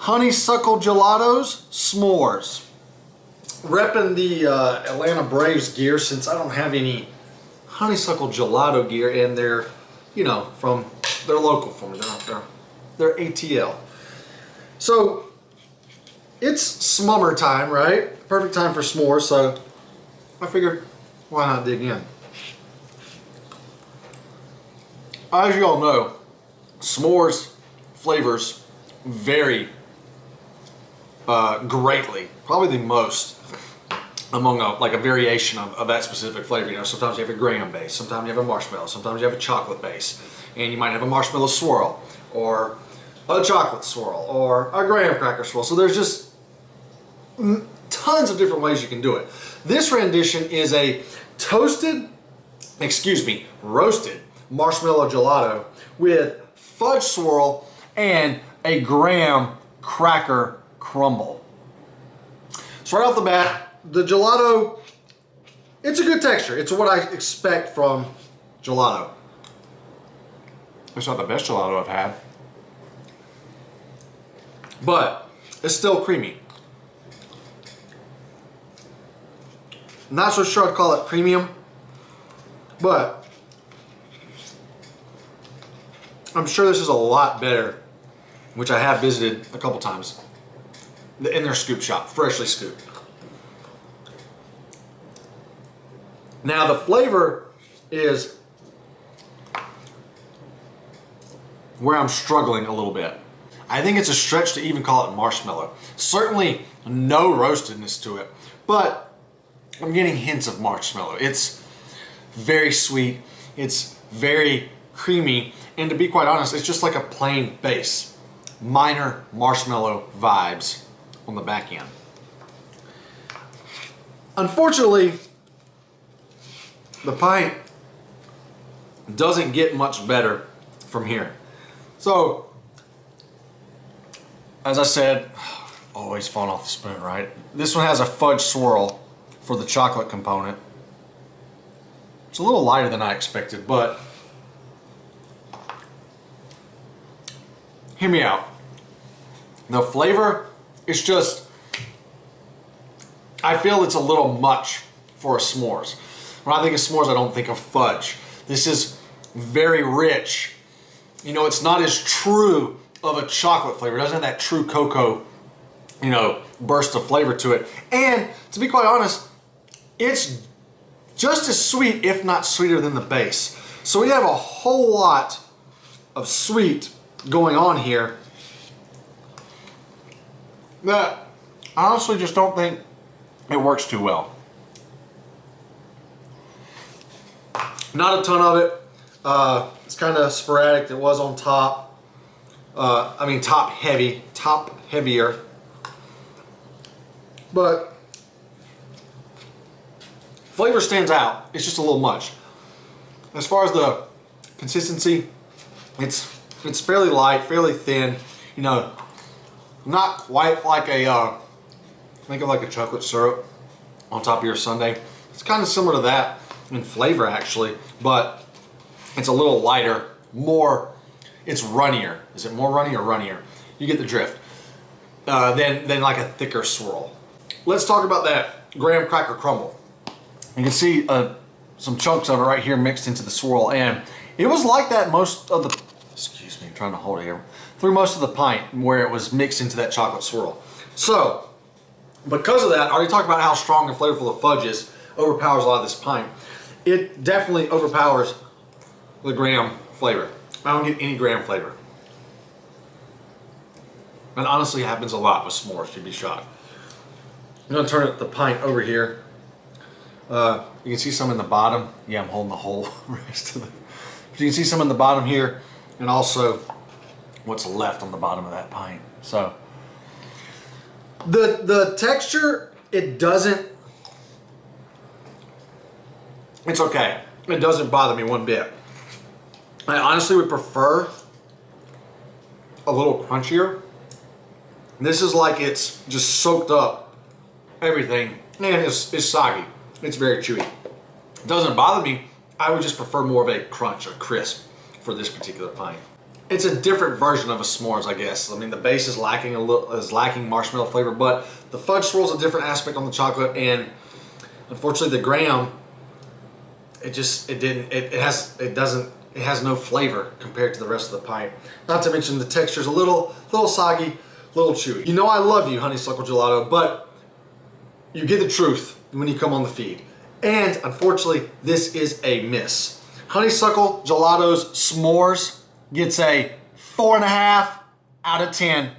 Honeysuckle Gelatos S'mores. Repping the Atlanta Braves gear since I don't have any Honeysuckle Gelato gear, and they're, you know, they're local for me. They're ATL. So it's smummer time, right? Perfect time for s'mores, so I figured why not dig in. As you all know, s'mores flavors vary greatly, probably the most among a variation of that specific flavor. You know, sometimes you have a graham base, sometimes you have a marshmallow, sometimes you have a chocolate base, and you might have a marshmallow swirl, or a chocolate swirl, or a graham cracker swirl. So there's just tons of different ways you can do it. This rendition is a roasted marshmallow gelato with fudge swirl and a graham cracker crumble. So right off the bat, the gelato, it's a good texture. It's what I expect from gelato. It's not the best gelato I've had, but it's still creamy. Not so sure I'd call it premium, but I'm sure this is a lot better, which I have visited a couple times, in their scoop shop, freshly scooped. Now the flavor is where I'm struggling a little bit. I think it's a stretch to even call it marshmallow. Certainly no roastedness to it, but I'm getting hints of marshmallow. It's very sweet, it's very creamy, and to be quite honest, it's just like a plain base. Minor marshmallow vibes on the back end. Unfortunately, the pint doesn't get much better from here. So, as I said, always falling off the spoon, right? This one has a fudge swirl for the chocolate component. It's a little lighter than I expected, but hear me out. The flavor is just, I feel it's a little much for a s'mores. When I think of s'mores, I don't think of fudge. This is very rich. You know, it's not as true of a chocolate flavor. It doesn't have that true cocoa, you know, burst of flavor to it. And to be quite honest, it's just as sweet, if not sweeter than the base. So we have a whole lot of sweet going on here that I honestly just don't think it works too well. Not a ton of it. It's kind of sporadic. It was on top. I mean top heavier. But flavor stands out. It's just a little much. As far as the consistency, it's fairly light, fairly thin. You know, not quite like a think of like a chocolate syrup on top of your sundae. It's kind of similar to that in flavor actually, but it's a little lighter, it's runnier. Is it more runny or runnier? You get the drift. Than like a thicker swirl. Let's talk about that graham cracker crumble. You can see some chunks of it right here mixed into the swirl, and it was like that most of the, excuse me, I'm trying to hold it here, through most of the pint where it was mixed into that chocolate swirl. So, because of that, I already talked about how strong and flavorful the fudge is, overpowers a lot of this pint. It definitely overpowers the graham flavor. I don't get any graham flavor. And honestly, it happens a lot with s'mores, you'd be shocked. I'm gonna turn the pint over here. You can see some in the bottom. Yeah, I'm holding the whole rest of it. But you can see some in the bottom here, and also what's left on the bottom of that pint. So, the texture, it's okay. It doesn't bother me one bit. I honestly would prefer a little crunchier. This is like it's just soaked up everything, and it's soggy. It's very chewy. It doesn't bother me. I would just prefer more of a crunch, a crisp for this particular pint. it's a different version of a s'mores, I guess. I mean, the base is lacking lacking marshmallow flavor, but the fudge swirl is a different aspect on the chocolate, and unfortunately the graham, it has no flavor compared to the rest of the pint. Not to mention the texture's a little soggy, a little chewy. You know I love you, Honeysuckle Gelato, but you get the truth when you come on the feed. And unfortunately, this is a miss. Honeysuckle Gelato's S'mores gets a 4.5 out of 10